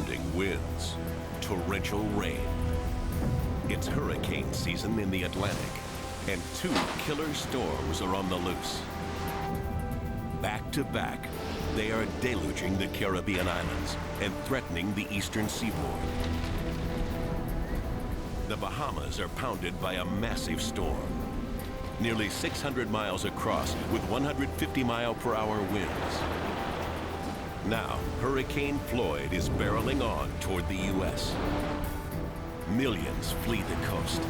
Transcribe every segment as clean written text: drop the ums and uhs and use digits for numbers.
pounding winds, torrential rain. It's hurricane season in the Atlantic, and two killer storms are on the loose. Back to back, they are deluging the Caribbean islands and threatening the eastern seaboard. The Bahamas are pounded by a massive storm, nearly 600 miles across with 150-mile-per-hour winds. Now, Hurricane Floyd is barreling on toward the U.S. Millions flee the coast.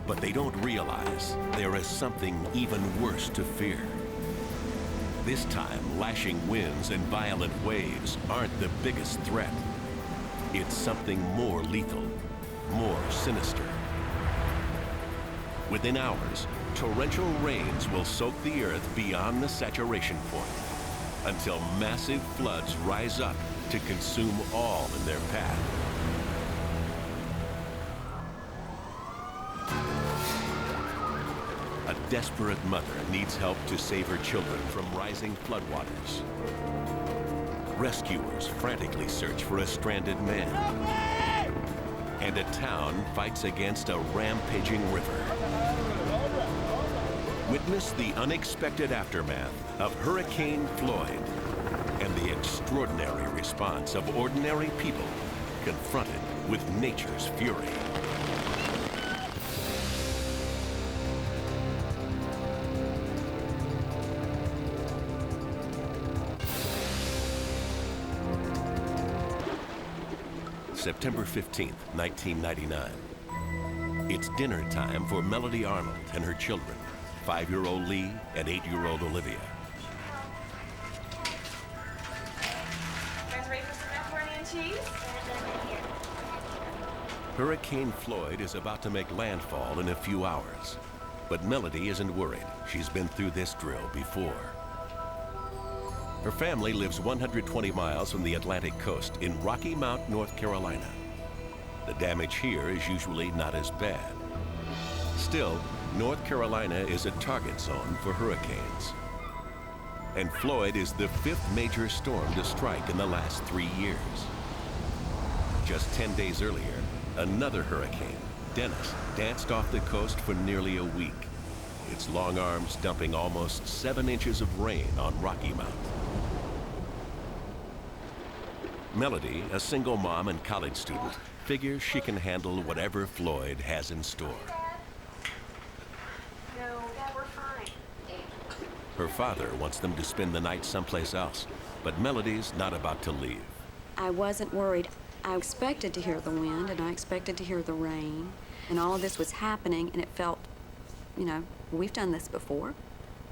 But they don't realize there is something even worse to fear. This time, lashing winds and violent waves aren't the biggest threat. It's something more lethal, more sinister. Within hours, torrential rains will soak the earth beyond the saturation point until massive floods rise up to consume all in their path. A desperate mother needs help to save her children from rising floodwaters. Rescuers frantically search for a stranded man. And a town fights against a rampaging river. Witness the unexpected aftermath of Hurricane Floyd and the extraordinary response of ordinary people confronted with nature's fury. September 15th, 1999. It's dinner time for Melody Arnold and her children, 5-year-old Lee and 8-year-old Olivia. Guys ready for some macaroni and cheese? Hurricane Floyd is about to make landfall in a few hours. But Melody isn't worried. She's been through this drill before. Her family lives 120 miles from the Atlantic coast in Rocky Mount, North Carolina. The damage here is usually not as bad. Still, North Carolina is a target zone for hurricanes. And Floyd is the 5th major storm to strike in the last 3 years. Just 10 days earlier, another hurricane, Dennis, danced off the coast for nearly a week, its long arms dumping almost 7 inches of rain on Rocky Mount. Melody, a single mom and college student, figures she can handle whatever Floyd has in store. No, Dad, we're fine. Her father wants them to spend the night someplace else, but Melody's not about to leave. I wasn't worried. I expected to hear the wind, and I expected to hear the rain, and all of this was happening, and it felt, you know, we've done this before.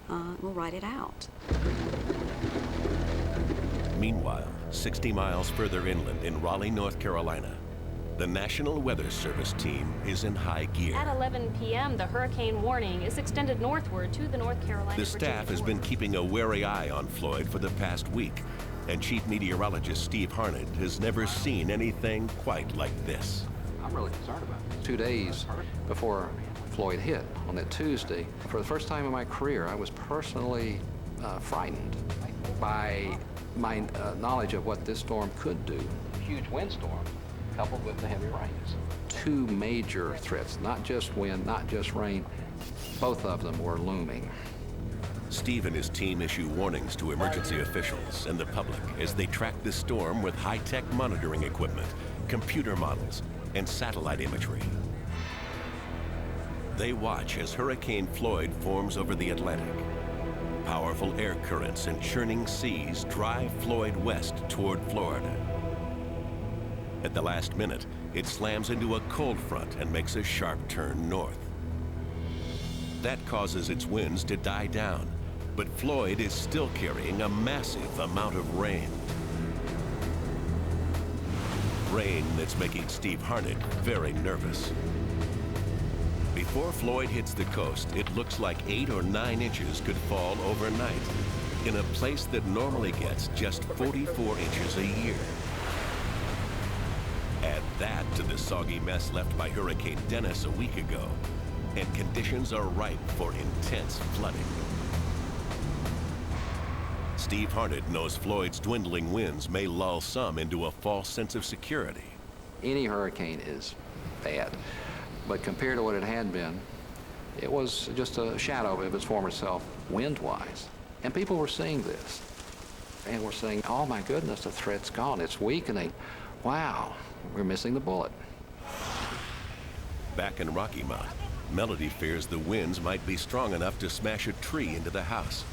We'll ride it out. Meanwhile, 60 miles further inland in Raleigh, North Carolina, the National Weather Service team is in high gear. At 11 p.m., the hurricane warning is extended northward to the North Carolina. The staff has been keeping a wary eye on Floyd for the past week, and Chief Meteorologist Steve Harned has never seen anything quite like this. I'm really concerned about it. 2 days before Floyd hit, on that Tuesday, for the first time in my career, I was personally frightened by my knowledge of what this storm could do. Huge windstorm coupled with the heavy rains. 2 major threats, not just wind, not just rain, both of them were looming. Steve and his team issue warnings to emergency officials and the public as they track the storm with high-tech monitoring equipment, computer models, and satellite imagery. They watch as Hurricane Floyd forms over the Atlantic. Powerful air currents and churning seas drive Floyd west toward Florida. At the last minute, it slams into a cold front and makes a sharp turn north. That causes its winds to die down, but Floyd is still carrying a massive amount of rain. Rain that's making Steve Harned very nervous. Before Floyd hits the coast, it looks like 8 or 9 inches could fall overnight in a place that normally gets just 44 inches a year. Add that to the soggy mess left by Hurricane Dennis a week ago, and conditions are ripe for intense flooding. Steve Harnett knows Floyd's dwindling winds may lull some into a false sense of security. Any hurricane is bad, but compared to what it had been, it was just a shadow of its former self, wind-wise. And people were seeing this, and were saying, oh my goodness, the threat's gone, it's weakening. Wow, we're missing the bullet. Back in Rocky Mount, Melody fears the winds might be strong enough to smash a tree into the house.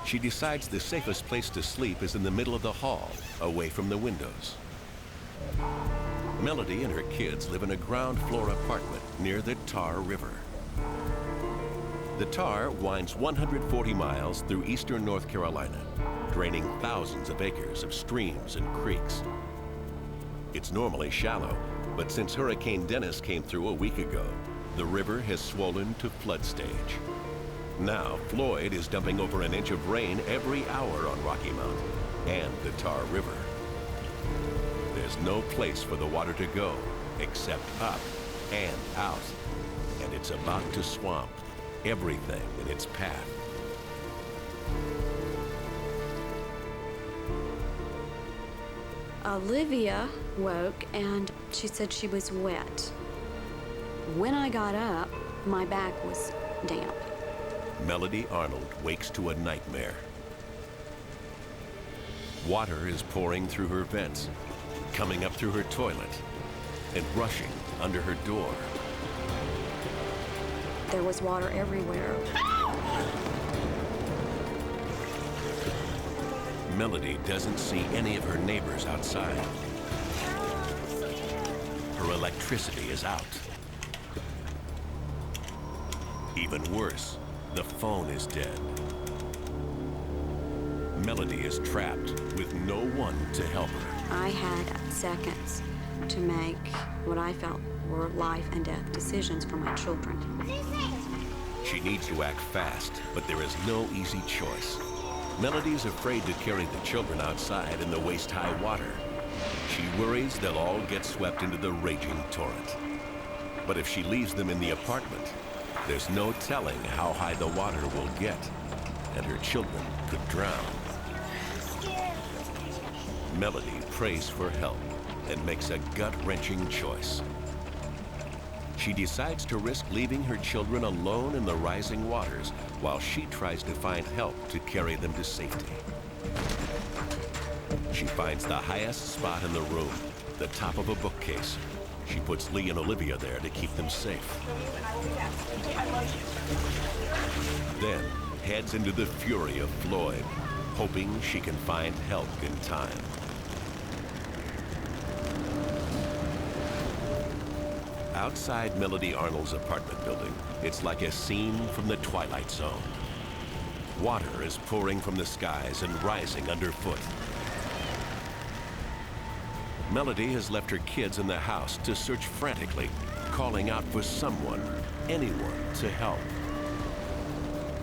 She decides the safest place to sleep is in the middle of the hall, away from the windows. Melody and her kids live in a ground floor apartment near the Tar River. The Tar winds 140 miles through eastern North Carolina, draining thousands of acres of streams and creeks. It's normally shallow, but since Hurricane Dennis came through a week ago, the river has swollen to flood stage. Now, Floyd is dumping over an inch of rain every hour on Rocky Mount and the Tar River. There's no place for the water to go except up and out, and it's about to swamp everything in its path. Olivia woke and she said she was wet. When I got up, my back was damp. Melody Arnold wakes to a nightmare. Water is pouring through her vents, coming up through her toilet, and rushing under her door. There was water everywhere. Melody doesn't see any of her neighbors outside. Her electricity is out. Even worse, the phone is dead. Melody is trapped with no one to help her. I had seconds to make what I felt were life and death decisions for my children. She needs to act fast, but there is no easy choice. Melody's afraid to carry the children outside in the waist-high water. She worries they'll all get swept into the raging torrent. But if she leaves them in the apartment, there's no telling how high the water will get, and her children could drown. Melody prays for help and makes a gut-wrenching choice. She decides to risk leaving her children alone in the rising waters while she tries to find help to carry them to safety. She finds the highest spot in the room, the top of a bookcase. She puts Lee and Olivia there to keep them safe. Then heads into the fury of Floyd, hoping she can find help in time. Outside Melody Arnold's apartment building, it's like a scene from the Twilight Zone. Water is pouring from the skies and rising underfoot. Melody has left her kids in the house to search frantically, calling out for someone, anyone, to help.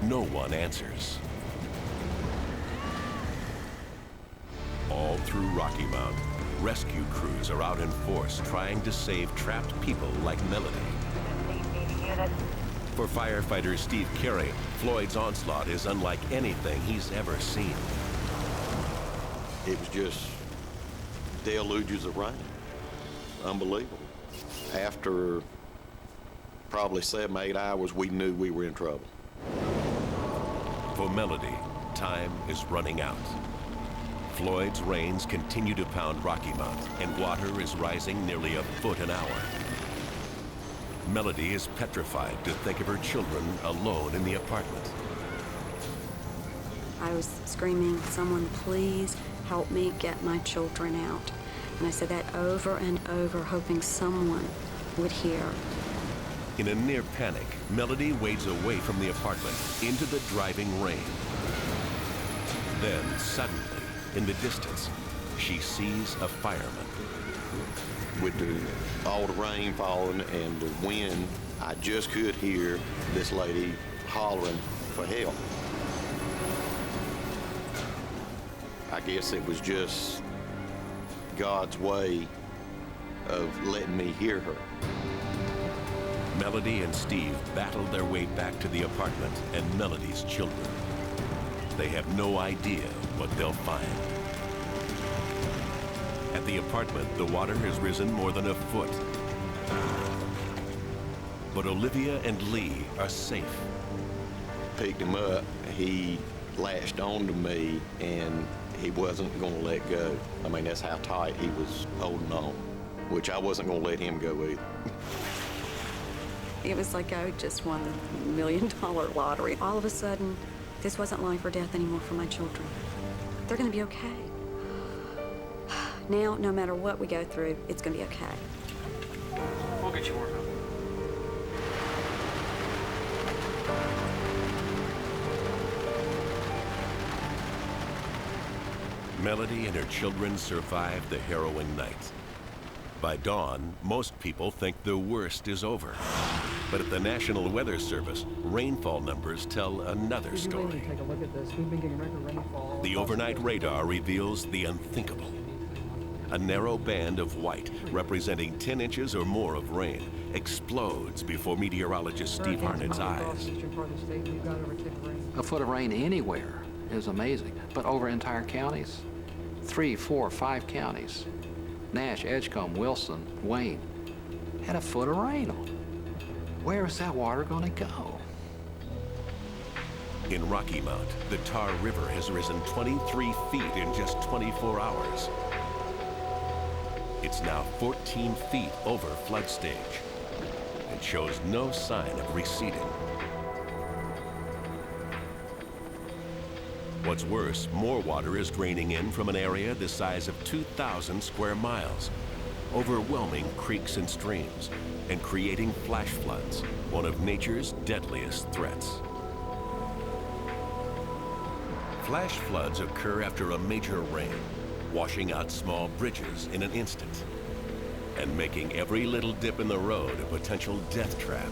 No one answers. All through Rocky Mount, rescue crews are out in force trying to save trapped people like Melody. For firefighter Steve Carey, Floyd's onslaught is unlike anything he's ever seen. It was just deluges of rain. Unbelievable. After probably 7-8 hours, we knew we were in trouble. For Melody, time is running out. Floyd's rains continue to pound Rocky Mount, and water is rising nearly a foot an hour. Melody is petrified to think of her children alone in the apartment. I was screaming, someone please help me get my children out. And I said that over and over, hoping someone would hear. In a near panic, Melody wades away from the apartment into the driving rain. Then, suddenly, in the distance, she sees a fireman. With all the rain falling and the wind, I just could hear this lady hollering for help. I guess it was just God's way of letting me hear her. Melody and Steve battled their way back to the apartment and Melody's children. they have no idea what they'll find. At the apartment, the water has risen more than a foot. But Olivia and Lee are safe. Picked him up, he lashed onto me, and he wasn't going to let go. I mean, that's how tight he was holding on, which I wasn't going to let him go either. It was like I just won the $1 million lottery. All of a sudden, this wasn't life or death anymore for my children. They're going to be okay. Now, no matter what we go through, it's going to be okay. We'll get you work on. Melody and her children survived the harrowing night. By dawn, most people think the worst is over. But at the National Weather Service, rainfall numbers tell another story. Take a look at this. We've been getting record rainfall. The overnight radar reveals the unthinkable. A narrow band of white, representing 10 inches or more of rain, explodes before meteorologist Steve Harned's eyes. A foot of rain anywhere is amazing, but over entire counties, 3, 4, 5 counties, Nash, Edgecombe, Wilson, Wayne, had a foot of rain on. Where is that water going to go? In Rocky Mount, the Tar River has risen 23 feet in just 24 hours. It's now 14 feet over flood stage and shows no sign of receding. What's worse, more water is draining in from an area the size of 2,000 square miles, overwhelming creeks and streams and creating flash floods, one of nature's deadliest threats. Flash floods occur after a major rain, washing out small bridges in an instant and making every little dip in the road a potential death trap.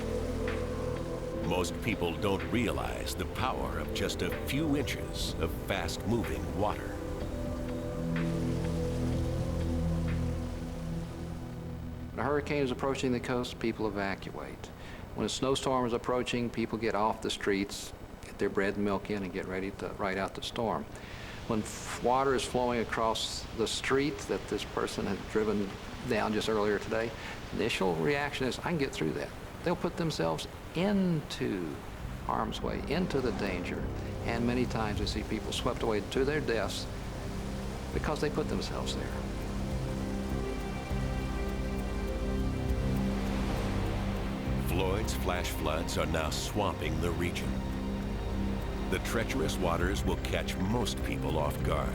Most people don't realize the power of just a few inches of fast-moving water. When a hurricane is approaching the coast, people evacuate. When a snowstorm is approaching, people get off the streets, get their bread and milk in, and get ready to ride out the storm. When water is flowing across the street that this person had driven down just earlier today, the initial reaction is, I can get through that. They'll put themselves into harm's way, into the danger, and many times we see people swept away to their deaths because they put themselves there. Floyd's flash floods are now swamping the region. The treacherous waters will catch most people off guard,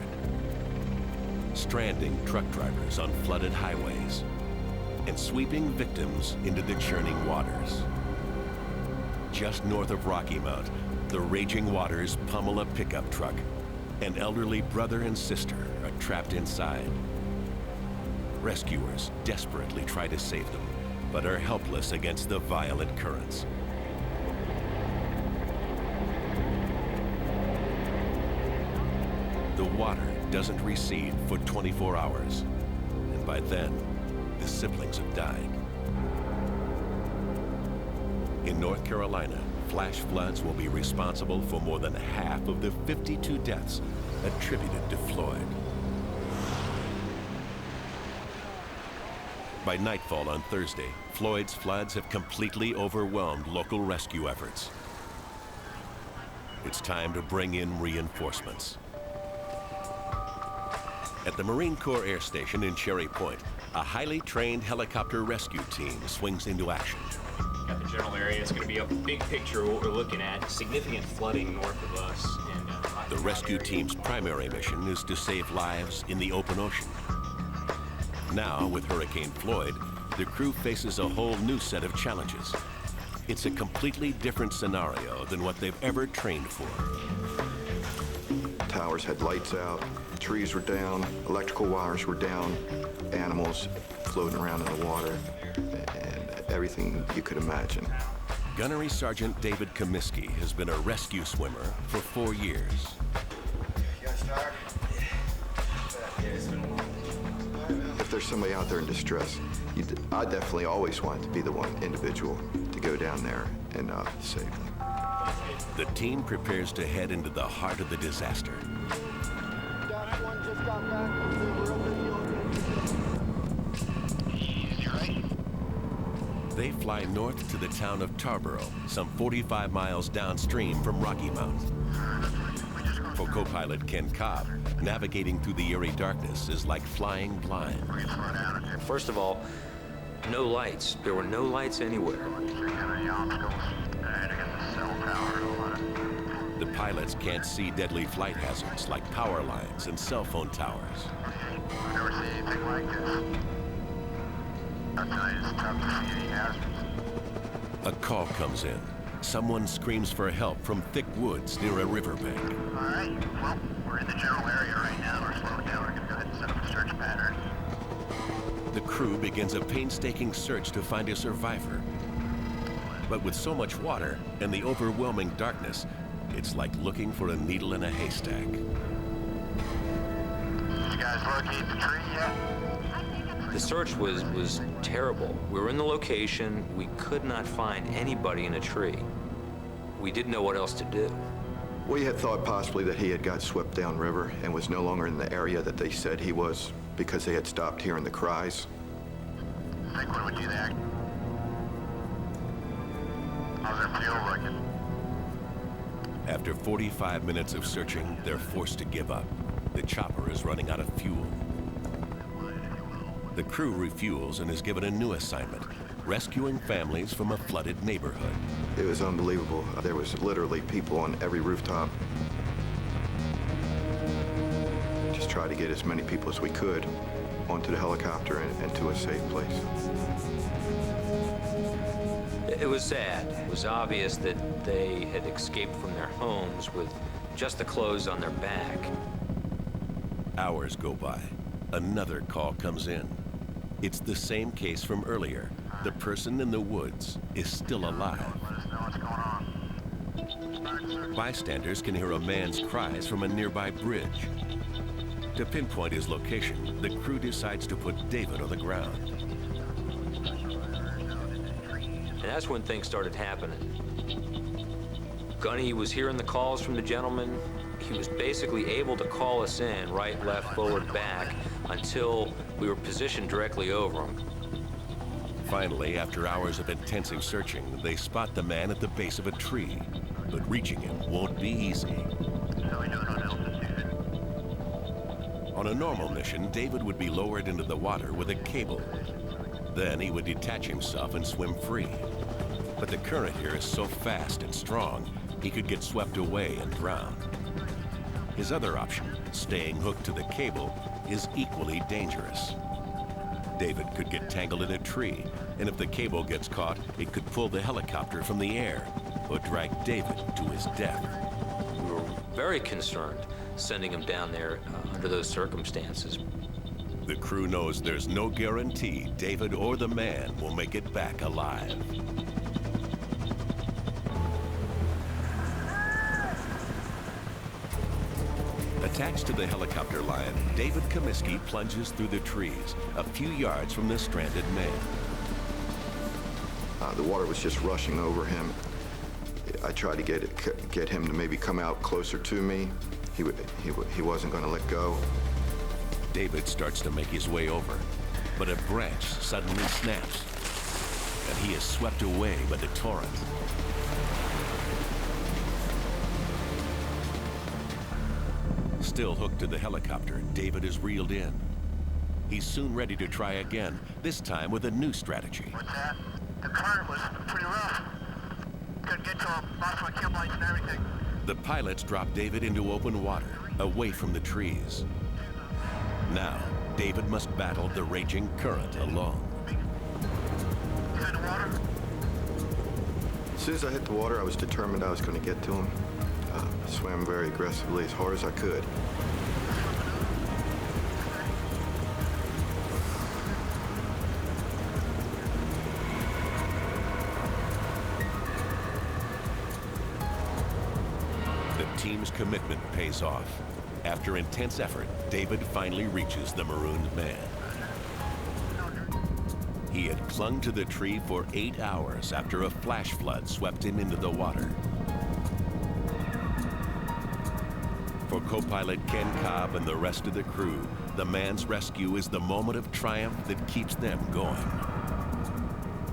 stranding truck drivers on flooded highways and sweeping victims into the churning waters. Just north of Rocky Mount, the raging waters pummel a pickup truck. An elderly brother and sister are trapped inside. Rescuers desperately try to save them, but are helpless against the violent currents. The water doesn't recede for 24 hours, and by then, the siblings have died. In North Carolina, flash floods will be responsible for more than half of the 52 deaths attributed to Floyd. By nightfall on Thursday, Floyd's floods have completely overwhelmed local rescue efforts. It's time to bring in reinforcements. At the Marine Corps Air Station in Cherry Point, a highly trained helicopter rescue team swings into action. Got the general area. It's going to be a big picture of what we're looking at. Significant flooding north of us. And, the rescue team's primary mission is to save lives in the open ocean. Now, with Hurricane Floyd, the crew faces a whole new set of challenges. It's a completely different scenario than what they've ever trained for. Towers had lights out, trees were down, electrical wires were down, animals floating around in the water, and everything you could imagine. Gunnery Sergeant David Comiskey has been a rescue swimmer for 4 years. You guys tired? If there's somebody out there in distress, I definitely always want to be the one individual to go down there and save them. The team prepares to head into the heart of the disaster. Dash 1 just got back. We're under the Easy, right? They fly north to the town of Tarboro, some 45 miles downstream from Rocky Mount. For co-pilot Ken Cobb, navigating through the eerie darkness is like flying blind. First of all, no lights. There were no lights anywhere. The pilots can't see deadly flight hazards like power lines and cell phone towers. I've never seen anything like this. I'll tell you, it's tough to see any hazards. A call comes in. Someone screams for help from thick woods near a riverbank. All right, well, we're in the general area right now. We're slowing down. We're going to go ahead and set up a search pattern. The crew begins a painstaking search to find a survivor. But with so much water and the overwhelming darkness, it's like looking for a needle in a haystack. Did you guys locate the tree yet? The search was terrible. We were in the location. We could not find anybody in a tree. We didn't know what else to do. We had thought possibly that he had got swept downriver and was no longer in the area that they said he was because they had stopped hearing the cries. I think when we do that, how's that feel like it? After 45 minutes of searching, they're forced to give up. The chopper is running out of fuel. The crew refuels and is given a new assignment, rescuing families from a flooded neighborhood. It was unbelievable. There was literally people on every rooftop. Just tried to get as many people as we could onto the helicopter and to a safe place. It was sad. It was obvious that they had escaped from their homes with just the clothes on their back. Hours go by. Another call comes in. It's the same case from earlier. The person in the woods is still alive. Let us know what's going on. Bystanders can hear a man's cries from a nearby bridge. To pinpoint his location, the crew decides to put David on the ground. And that's when things started happening. Gunny was hearing the calls from the gentleman. He was basically able to call us in, right, left, forward, back, until we were positioned directly over him. Finally, after hours of intensive searching, they spot the man at the base of a tree. But reaching him won't be easy. On a normal mission, David would be lowered into the water with a cable. Then he would detach himself and swim free. But the current here is so fast and strong, he could get swept away and drown. His other option, staying hooked to the cable, is equally dangerous. David could get tangled in a tree, and if the cable gets caught, it could pull the helicopter from the air or drag David to his death. We were very concerned sending him down there under those circumstances. The crew knows there's no guarantee David or the man will make it back alive. Attached to the helicopter line, David Comiskey plunges through the trees, a few yards from the stranded man. The water was just rushing over him. I tried to get him to maybe come out closer to me. He wasn't going to let go. David starts to make his way over, but a branch suddenly snaps, and he is swept away by the torrent. Still hooked to the helicopter, David is reeled in. He's soon ready to try again, this time with a new strategy. What's that? The current was pretty rough. Couldn't get to him. Lost my kill lights and everything. The pilots drop David into open water, away from the trees. Now, David must battle the raging current alone. You in the water? As soon as I hit the water, I was determined I was going to get to him. Swam very aggressively, as hard as I could. The team's commitment pays off. After intense effort, David finally reaches the marooned man. He had clung to the tree for 8 hours after a flash flood swept him into the water. For co-pilot Ken Cobb and the rest of the crew, the man's rescue is the moment of triumph that keeps them going.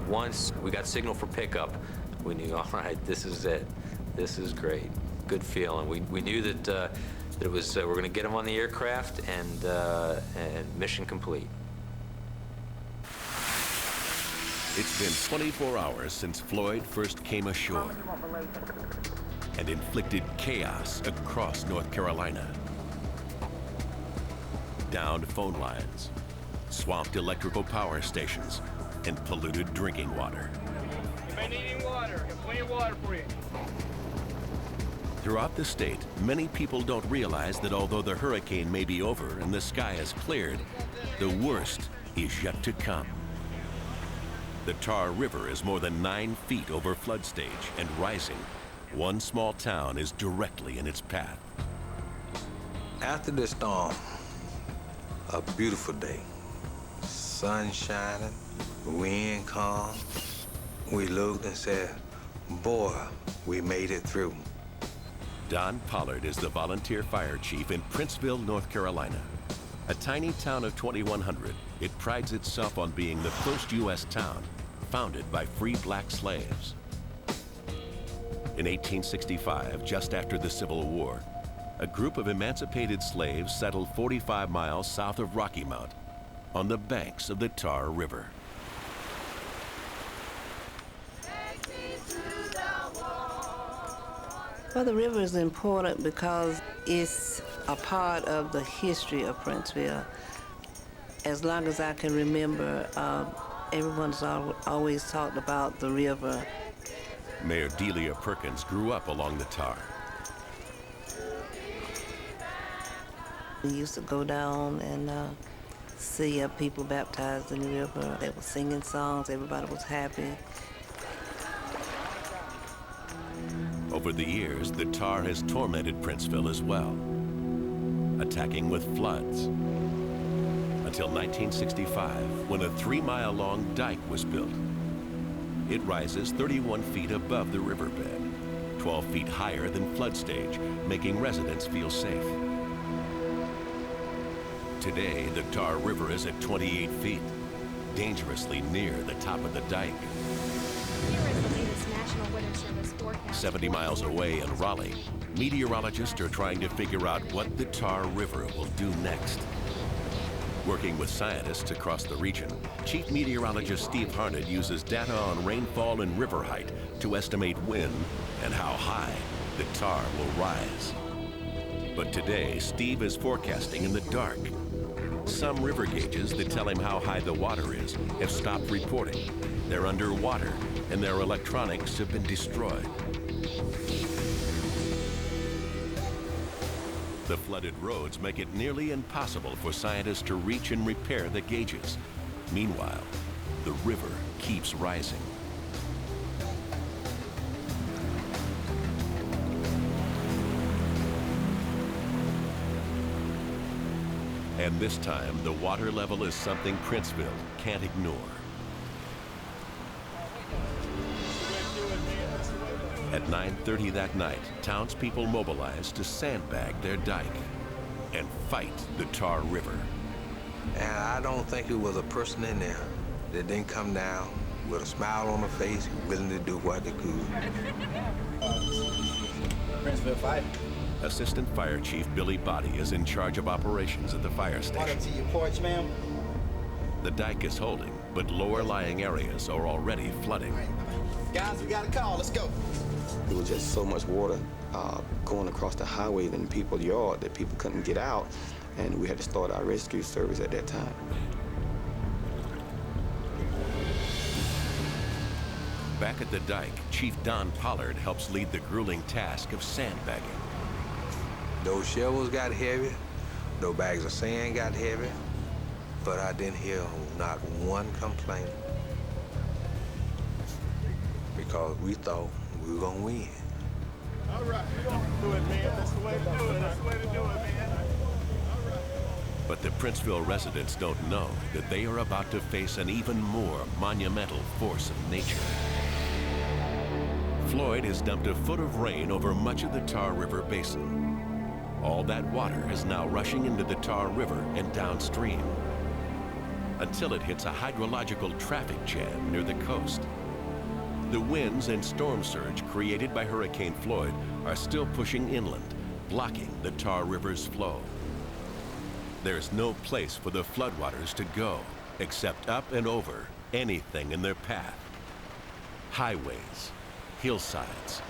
Once we got signal for pickup, we knew, all right, this is it. This is great. Good feeling. We knew that it was we're going to get them on the aircraft and mission complete. It's been 24 hours since Floyd first came ashore and inflicted chaos across North Carolina. Downed phone lines, swamped electrical power stations, and polluted drinking water. You may need any water. Got plenty of water for you. Throughout the state, many people don't realize that although the hurricane may be over and the sky is cleared, the worst is yet to come. The Tar River is more than 9 feet over flood stage and rising. One small town is directly in its path. After the storm, a beautiful day. Sun shining, wind calm. We looked and said, boy, we made it through. Don Pollard is the volunteer fire chief in Princeville, North Carolina. A tiny town of 2,100, it prides itself on being the first U.S. town founded by free black slaves. In 1865, just after the Civil War, a group of emancipated slaves settled 45 miles south of Rocky Mount on the banks of the Tar River. Well, the river is important because it's a part of the history of Princeville. As long as I can remember, everyone's always talked about the river. Mayor Delia Perkins grew up along the Tar. We used to go down and see people baptized in the river. They were singing songs, everybody was happy. Over the years, the Tar has tormented Princeville as well, attacking with floods. Until 1965, when a 3-mile-long dike was built. It rises 31 feet above the riverbed, 12 feet higher than flood stage, making residents feel safe. Today, the Tar River is at 28 feet, dangerously near the top of the dike. Here is the latest National Weather Service forecast. 70 miles away in Raleigh, meteorologists are trying to figure out what the Tar River will do next. Working with scientists across the region, Chief Meteorologist Steve Harned uses data on rainfall and river height to estimate when and how high the Tar will rise. But today, Steve is forecasting in the dark. Some river gauges that tell him how high the water is have stopped reporting. They're underwater, and their electronics have been destroyed. The flooded roads make it nearly impossible for scientists to reach and repair the gauges. Meanwhile, the river keeps rising. And this time, the water level is something Princeville can't ignore. At 9:30 that night, townspeople mobilized to sandbag their dike and fight the Tar River. And I don't think it was a person in there that didn't come down with a smile on their face, willing to do what they could. Princeville fight. Assistant Fire Chief Billy Body is in charge of operations at the fire station. Water to your porch, ma'am. The dike is holding, but lower-lying areas are already flooding. Guys, we got a call. Let's go. There was just so much water going across the highway in people's yard that people couldn't get out, and we had to start our rescue service at that time. Back at the dike, Chief Don Pollard helps lead the grueling task of sandbagging. Those shovels got heavy, those bags of sand got heavy, but I didn't hear not one complaint because we thought we were gonna win. All right, we're gonna do it, man. That's the way to do it. That's the way to do it, man. But the Princeville residents don't know that they are about to face an even more monumental force of nature. Floyd has dumped a foot of rain over much of the Tar River Basin. All that water is now rushing into the Tar River and downstream until it hits a hydrological traffic jam near the coast. The winds and storm surge created by Hurricane Floyd are still pushing inland, blocking the Tar River's flow. There's no place for the floodwaters to go except up and over anything in their path. Highways, hillsides,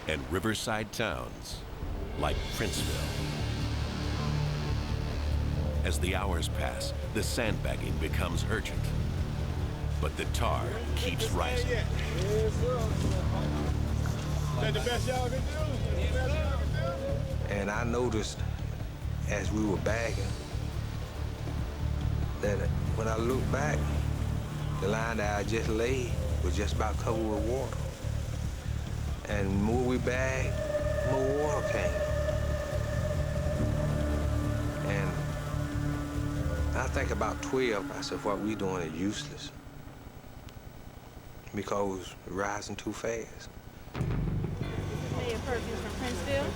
and riverside towns like Princeville. As the hours pass, the sandbagging becomes urgent. But the tar keeps rising. That the best y'all can do? And I noticed as we were bagging that when I looked back, the line that I just laid was just about covered with water. And the more we bagged, more water came. And I think about 12, I said, what we doing is useless because we're rising too fast. Mayor Perkins from Princeville.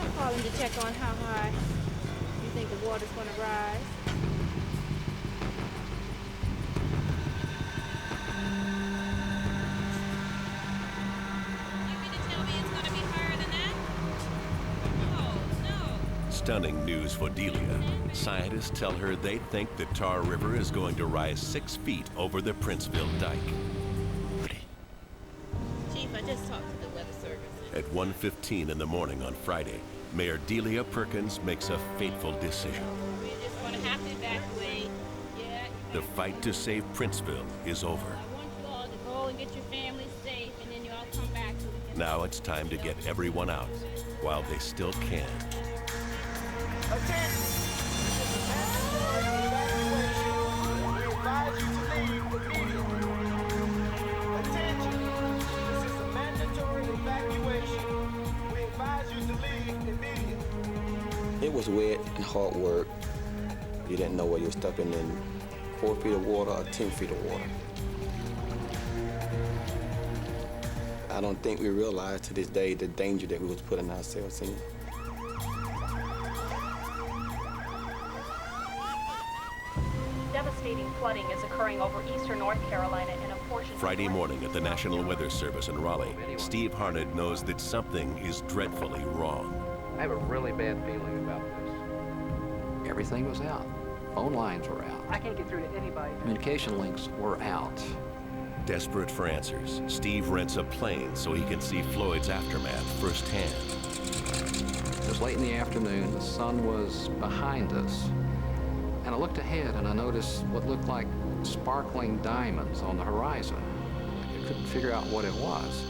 I'm calling to check on how high you think the water's going to rise. Stunning news for Delia. Scientists tell her they think the Tar River is going to rise 6 feet over the Princeville dike. Chief, I just talked to the weather service. At 1:15 in the morning on Friday, Mayor Delia Perkins makes a fateful decision. We're just going to have to evacuate. Yeah. The fight to save Princeville is over. I want you all to go and get your families safe, and then you all come back so we can... Now it's time to get everyone out while they still can. Attention! This is a mandatory evacuation. We advise you to leave immediately. Attention! This is a mandatory evacuation. We advise you to leave immediately. It was wet and hard work. You didn't know where you were stepping in 4 feet of water or 10 feet of water. I don't think we realized to this day the danger that we was putting ourselves in. Devastating flooding is occurring over eastern North Carolina and a portion... Friday morning at the National Weather Service in Raleigh, Steve Harned knows that something is dreadfully wrong. I have a really bad feeling about this. Everything was out. Phone lines were out. I can't get through to anybody. Communication links were out. Desperate for answers, Steve rents a plane so he can see Floyd's aftermath firsthand. It was late in the afternoon. The sun was behind us. And I looked ahead and I noticed what looked like sparkling diamonds on the horizon. I couldn't figure out what it was.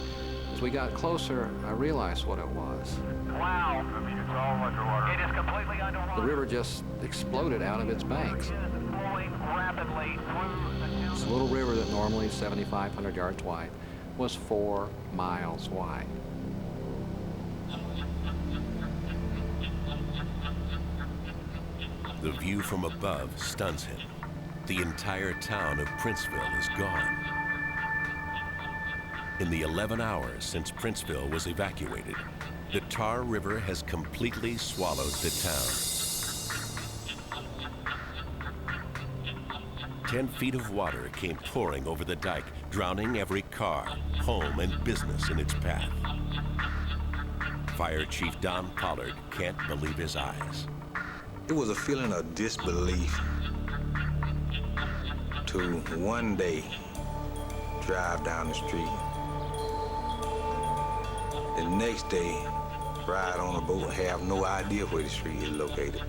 As we got closer, I realized what it was. Wow, it's all underwater. It is completely underwater. The river just exploded out of its banks. Flowing rapidly through This little river that normally is 7,500 yards wide was 4 miles wide. The view from above stuns him. The entire town of Princeville is gone. In the 11 hours since Princeville was evacuated, the Tar River has completely swallowed the town. 10 feet of water came pouring over the dike, drowning every car, home, and business in its path. Fire Chief Don Pollard can't believe his eyes. It was a feeling of disbelief to one day drive down the street. The next day, ride on a boat, have no idea where the street is located.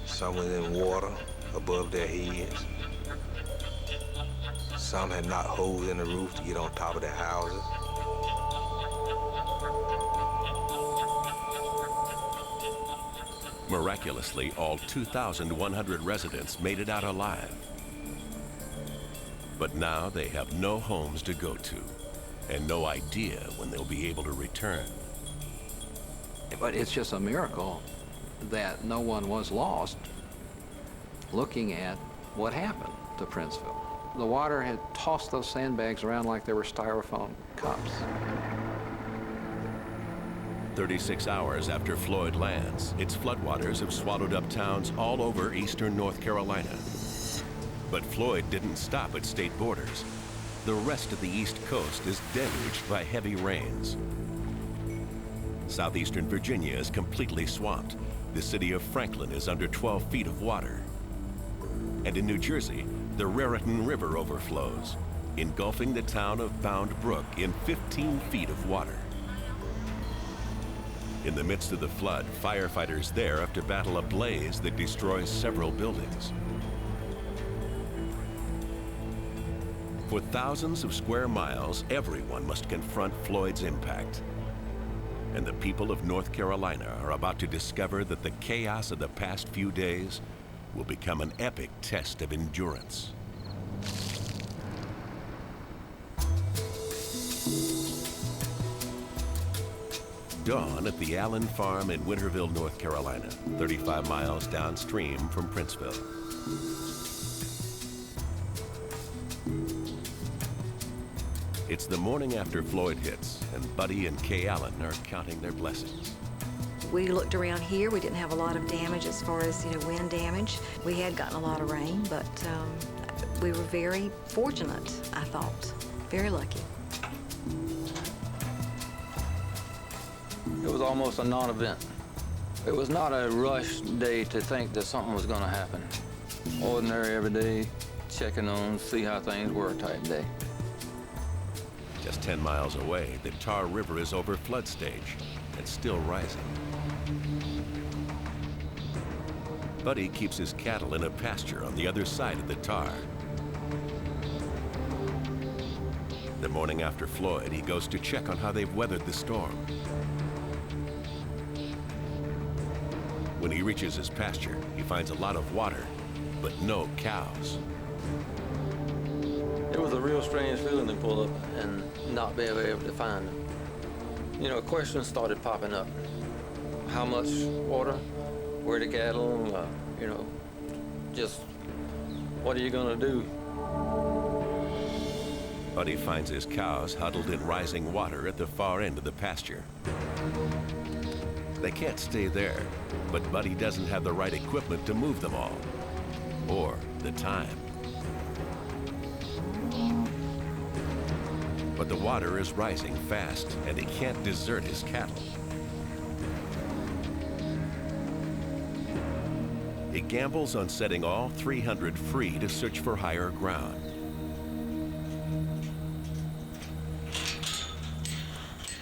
Some was in water above their heads. Some had knocked holes in the roof to get on top of their houses. Miraculously, all 2,100 residents made it out alive. But now they have no homes to go to and no idea when they'll be able to return. But it's just a miracle that no one was lost looking at what happened to Princeville. The water had tossed those sandbags around like they were styrofoam cups. 36 hours after Floyd lands, its floodwaters have swallowed up towns all over eastern North Carolina. But Floyd didn't stop at state borders. The rest of the East Coast is deluged by heavy rains. Southeastern Virginia is completely swamped. The city of Franklin is under 12 feet of water. And in New Jersey, the Raritan River overflows, engulfing the town of Bound Brook in 15 feet of water. In the midst of the flood, firefighters there have to battle a blaze that destroys several buildings. For thousands of square miles, everyone must confront Floyd's impact. And the people of North Carolina are about to discover that the chaos of the past few days will become an epic test of endurance. Dawn at the Allen Farm in Winterville, North Carolina, 35 miles downstream from Princeville. It's the morning after Floyd hits, and Buddy and Kay Allen are counting their blessings. We looked around here. We didn't have a lot of damage as far as, wind damage. We had gotten a lot of rain, but we were very fortunate, I thought. Very lucky. It was almost a non-event. It was not a rush day to think that something was going to happen. Ordinary, everyday, checking on, see how things were type day. Just 10 miles away, the Tar River is over flood stage and still rising. Buddy keeps his cattle in a pasture on the other side of the Tar. The morning after Floyd, he goes to check on how they've weathered the storm. When he reaches his pasture, he finds a lot of water, but no cows. It was a real strange feeling to pull up and not be able to find them. Questions started popping up. How much water? Where the cattle? Just what are you gonna do? Buddy finds his cows huddled in rising water at the far end of the pasture. They can't stay there, but Buddy doesn't have the right equipment to move them all, or the time. But the water is rising fast, and he can't desert his cattle. He gambles on setting all 300 free to search for higher ground.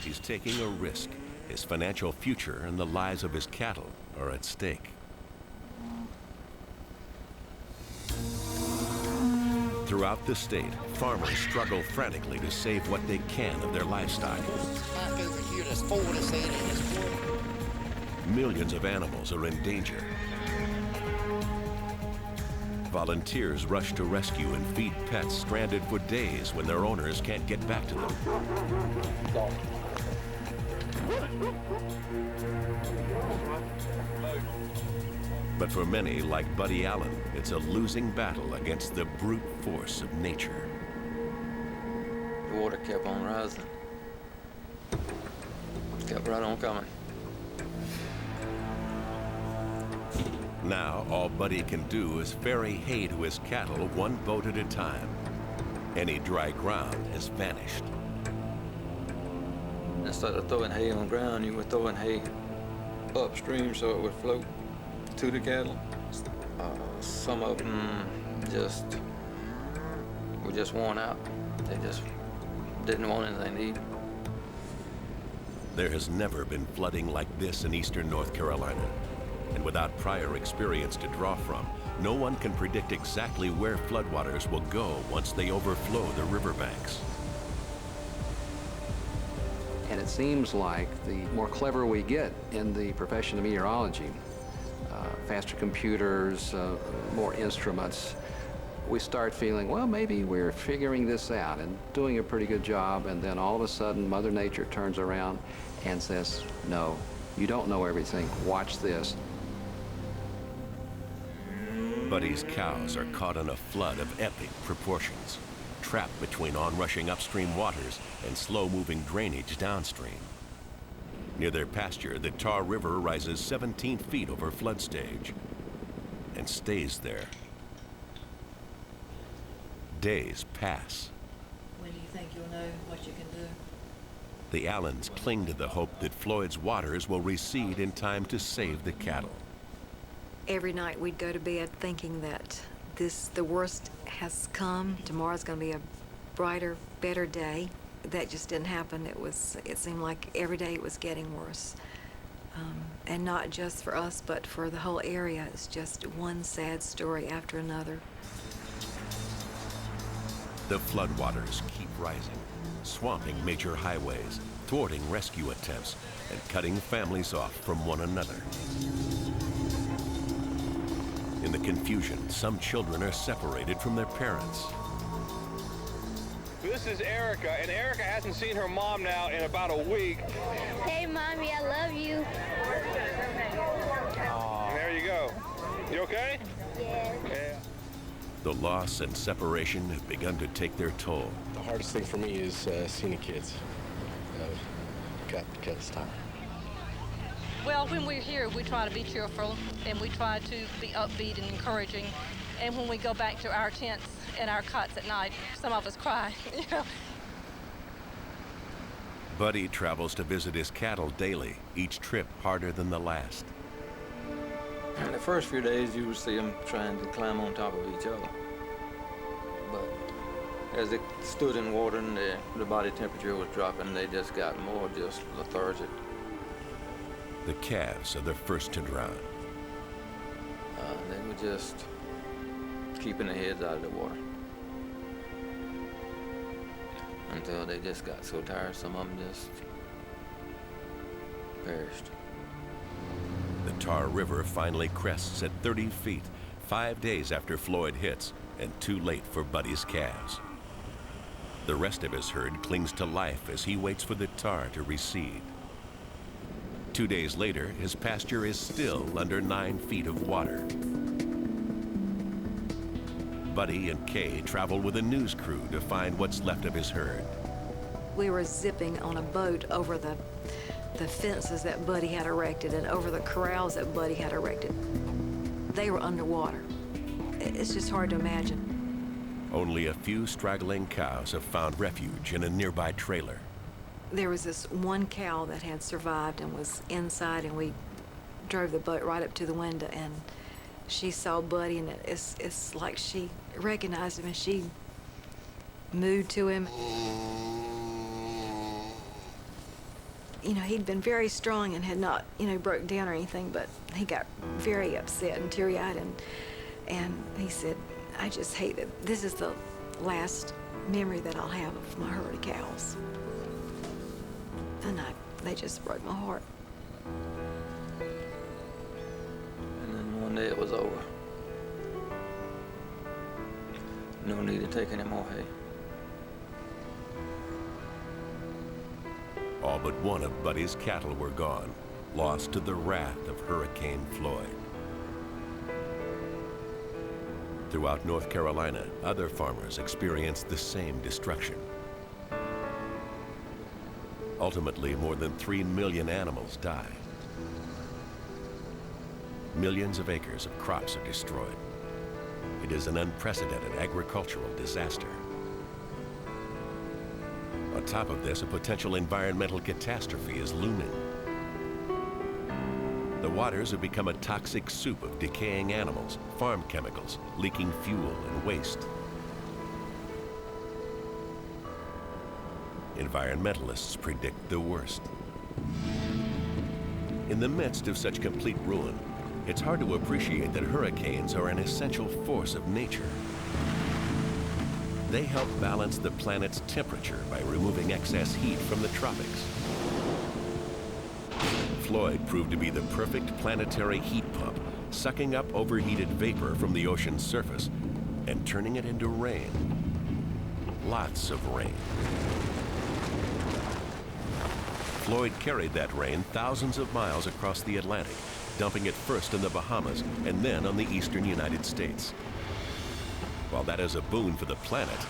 He's taking a risk. His financial future and the lives of his cattle are at stake. Throughout the state, farmers struggle frantically to save what they can of their livestock. Millions of animals are in danger. Volunteers rush to rescue and feed pets stranded for days when their owners can't get back to them. But for many, like Buddy Allen, it's a losing battle against the brute force of nature. The water kept on rising. Kept right on coming. Now, all Buddy can do is ferry hay to his cattle one boat at a time. Any dry ground has vanished. Instead of throwing hay on the ground, you were throwing hay upstream so it would float to the cattle. Some of them were just worn out. They just didn't want anything to eat. There has never been flooding like this in eastern North Carolina. And without prior experience to draw from, no one can predict exactly where floodwaters will go once they overflow the riverbanks. And it seems like the more clever we get in the profession of meteorology, faster computers, more instruments, we start feeling, well, maybe we're figuring this out and doing a pretty good job, and then all of a sudden Mother Nature turns around and says, no, you don't know everything, watch this. Buddy's cows are caught in a flood of epic proportions, trapped between onrushing upstream waters and slow-moving drainage downstream. Near their pasture, the Tar River rises 17 feet over flood stage and stays there. Days pass. When do you think you'll know what you can do? The Allens cling to the hope that Floyd's waters will recede in time to save the cattle. Every night we'd go to bed thinking that the worst has come. Tomorrow's going to be a brighter, better day. That just didn't happen. It seemed like every day it was getting worse. And not just for us, but for the whole area. It's just one sad story after another. The floodwaters keep rising, swamping major highways, thwarting rescue attempts, and cutting families off from one another. In the confusion, some children are separated from their parents. This is Erica, and Erica hasn't seen her mom now in about a week. Hey, Mommy, I love you. And there you go. You okay? Yes. Yeah. The loss and separation have begun to take their toll. The hardest thing for me is seeing the kids. Got to stop. Well, when we're here, we try to be cheerful, and we try to be upbeat and encouraging. And when we go back to our tents and our cots at night, some of us cry, you know. Buddy travels to visit his cattle daily, each trip harder than the last. In the first few days, you would see them trying to climb on top of each other. But as they stood in water and the body temperature was dropping, they just got more just lethargic. The calves are the first to drown. They were just keeping their heads out of the water until they just got so tired, some of them just perished. The Tar River finally crests at 30 feet, 5 days after Floyd hits, and too late for Buddy's calves. The rest of his herd clings to life as he waits for the tar to recede. 2 days later, his pasture is still under 9 feet of water. Buddy and Kay travel with a news crew to find what's left of his herd. We were zipping on a boat over the fences that Buddy had erected and over the corrals that Buddy had erected. They were underwater. It's just hard to imagine. Only a few straggling cows have found refuge in a nearby trailer. There was this one cow that had survived and was inside, and we drove the boat right up to the window, and she saw Buddy, and it's like she recognized him, and she mooed to him. You know, he'd been very strong and had not, broke down or anything, but he got very upset and teary-eyed, and he said, I just hate that this is the last memory that I'll have of my herd of cows. And they just broke my heart. And then one day it was over. No need to take any more hay. All but one of Buddy's cattle were gone, lost to the wrath of Hurricane Floyd. Throughout North Carolina, other farmers experienced the same destruction. Ultimately, more than 3 million animals died. Millions of acres of crops are destroyed. It is an unprecedented agricultural disaster. On top of this, a potential environmental catastrophe is looming. The waters have become a toxic soup of decaying animals, farm chemicals, leaking fuel and waste. Environmentalists predict the worst. In the midst of such complete ruin, it's hard to appreciate that hurricanes are an essential force of nature. They help balance the planet's temperature by removing excess heat from the tropics. Floyd proved to be the perfect planetary heat pump, sucking up overheated vapor from the ocean's surface and turning it into rain. Lots of rain. Floyd carried that rain thousands of miles across the Atlantic, dumping it first in the Bahamas and then on the eastern United States. While that is a boon for the planet,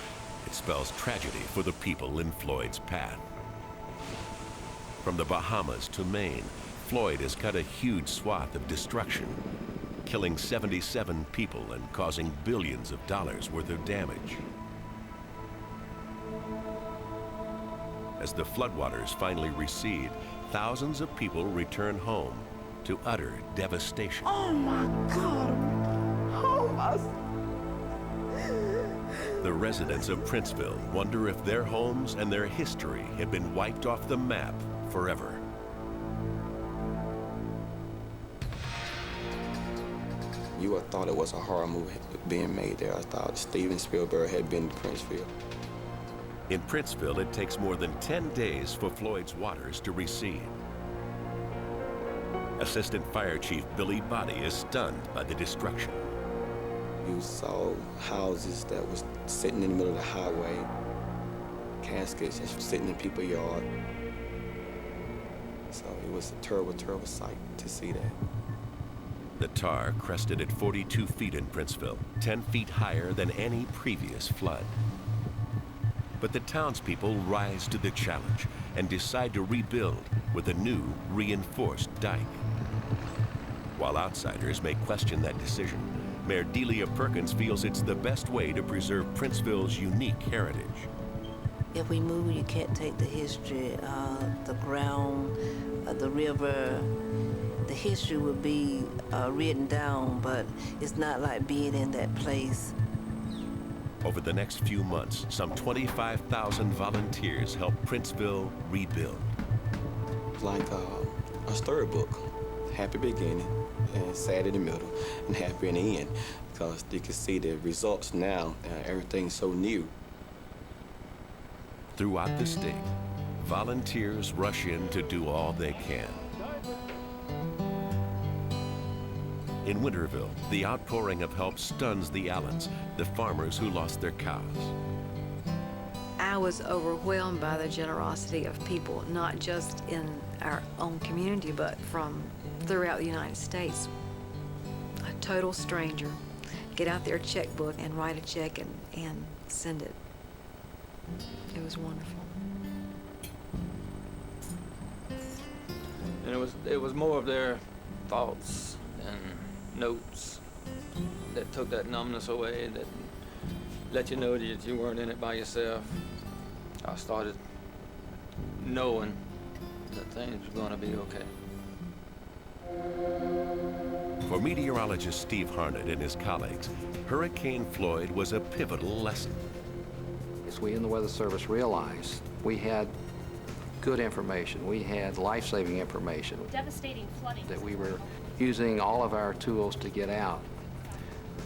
it spells tragedy for the people in Floyd's path. From the Bahamas to Maine, Floyd has cut a huge swath of destruction, killing 77 people and causing billions of dollars worth of damage. As the floodwaters finally recede, thousands of people return home to utter devastation. Oh my God! Oh my... The residents of Princeville wonder if their homes and their history have been wiped off the map forever. You would have thought it was a horror movie being made there. I thought Steven Spielberg had been to Princeville. In Princeville, it takes more than 10 days for Floyd's waters to recede. Assistant Fire Chief Billy Body is stunned by the destruction. You saw houses that was sitting in the middle of the highway, caskets just sitting in people's yard. So it was a terrible, terrible sight to see that. The tar crested at 42 feet in Princeville, 10 feet higher than any previous flood. But the townspeople rise to the challenge and decide to rebuild with a new, reinforced dike. While outsiders may question that decision, Mayor Delia Perkins feels it's the best way to preserve Princeville's unique heritage. If we move, you can't take the history, the ground, the river. The history will be written down, but it's not like being in that place. Over the next few months, some 25,000 volunteers help Princeville rebuild. Like a storybook, happy beginning and sad in the middle and happy in the end, because you can see the results now, everything's so new. Throughout the state, volunteers rush in to do all they can. In Winterville, the outpouring of help stuns the Allens, the farmers who lost their cows. I was overwhelmed by the generosity of people, not just in our own community, but from throughout the United States. A total stranger, get out their checkbook and write a check and send it. It was wonderful. And it was more of their thoughts and notes that took that numbness away, that let you know that you weren't in it by yourself. I started knowing that things were going to be okay. For meteorologist Steve Harnett and his colleagues, Hurricane Floyd was a pivotal lesson. As we in the Weather Service realized, we had good information, we had life-saving information. Devastating flooding. That we were using all of our tools to get out.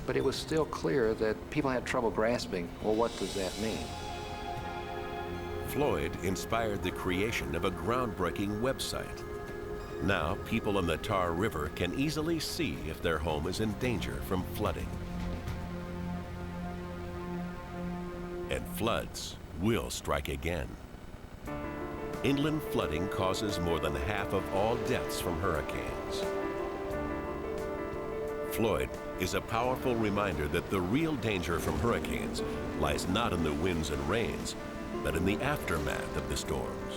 But it was still clear that people had trouble grasping, well, what does that mean? Floyd inspired the creation of a groundbreaking website. Now, people in the Tar River can easily see if their home is in danger from flooding. And floods will strike again. Inland flooding causes more than half of all deaths from hurricanes. Floyd is a powerful reminder that the real danger from hurricanes lies not in the winds and rains, but in the aftermath of the storms.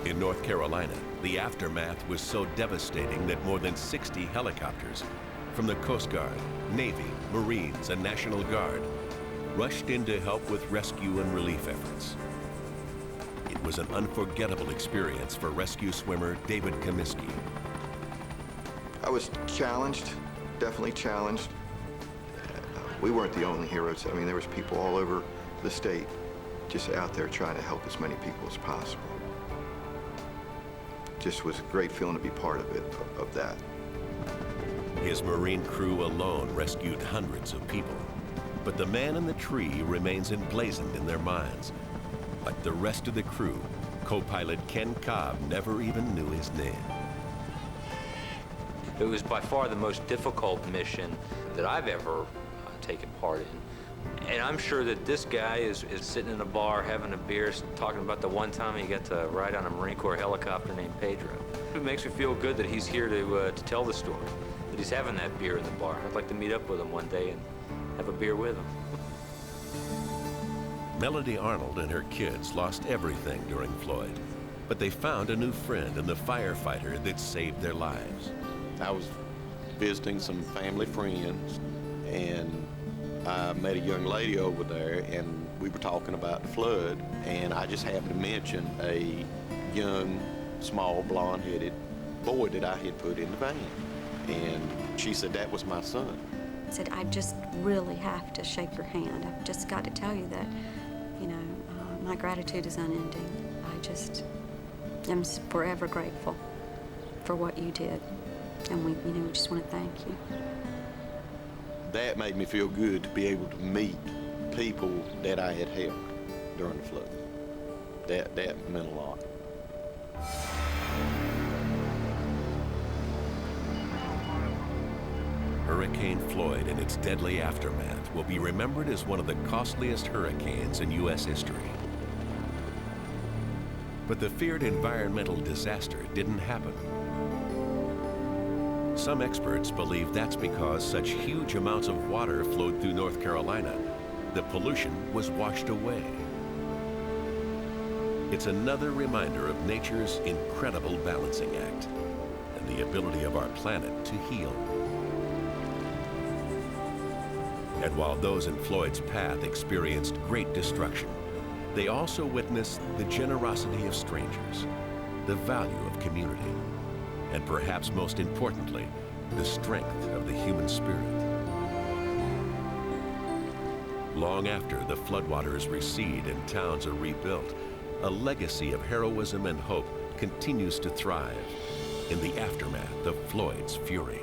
In North Carolina, the aftermath was so devastating that more than 60 helicopters from the Coast Guard, Navy, Marines, and National Guard rushed in to help with rescue and relief efforts. It was an unforgettable experience for rescue swimmer David Comiskey. I was challenged, definitely challenged. We weren't the only heroes. I mean, there was people all over the state just out there trying to help as many people as possible. Just was a great feeling to be part of it, of that. His Marine crew alone rescued hundreds of people, but the man in the tree remains emblazoned in their minds. Like the rest of the crew, co-pilot Ken Cobb never even knew his name. It was by far the most difficult mission that I've ever taken part in. And I'm sure that this guy is sitting in a bar having a beer, talking about the one time he got to ride on a Marine Corps helicopter named Pedro. It makes me feel good that he's here to tell the story, that he's having that beer in the bar. I'd like to meet up with him one day and have a beer with him. Melody Arnold and her kids lost everything during Floyd, but they found a new friend in the firefighter that saved their lives. I was visiting some family friends, and I met a young lady over there, and we were talking about the flood, and I just happened to mention a young, small, blonde-headed boy that I had put in the van. And she said that was my son. I said, I just really have to shake your hand. I've just got to tell you that, you know, my gratitude is unending. I am forever grateful for what you did. And we just want to thank you. That made me feel good to be able to meet people that I had helped during the flood. That meant a lot. Hurricane Floyd and its deadly aftermath will be remembered as one of the costliest hurricanes in U.S. history. But the feared environmental disaster didn't happen. Some experts believe that's because such huge amounts of water flowed through North Carolina. The pollution was washed away. It's another reminder of nature's incredible balancing act and the ability of our planet to heal. And while those in Floyd's path experienced great destruction, they also witnessed the generosity of strangers, the value of community, and perhaps most importantly, the strength of the human spirit. Long after the floodwaters recede and towns are rebuilt, a legacy of heroism and hope continues to thrive in the aftermath of Floyd's fury.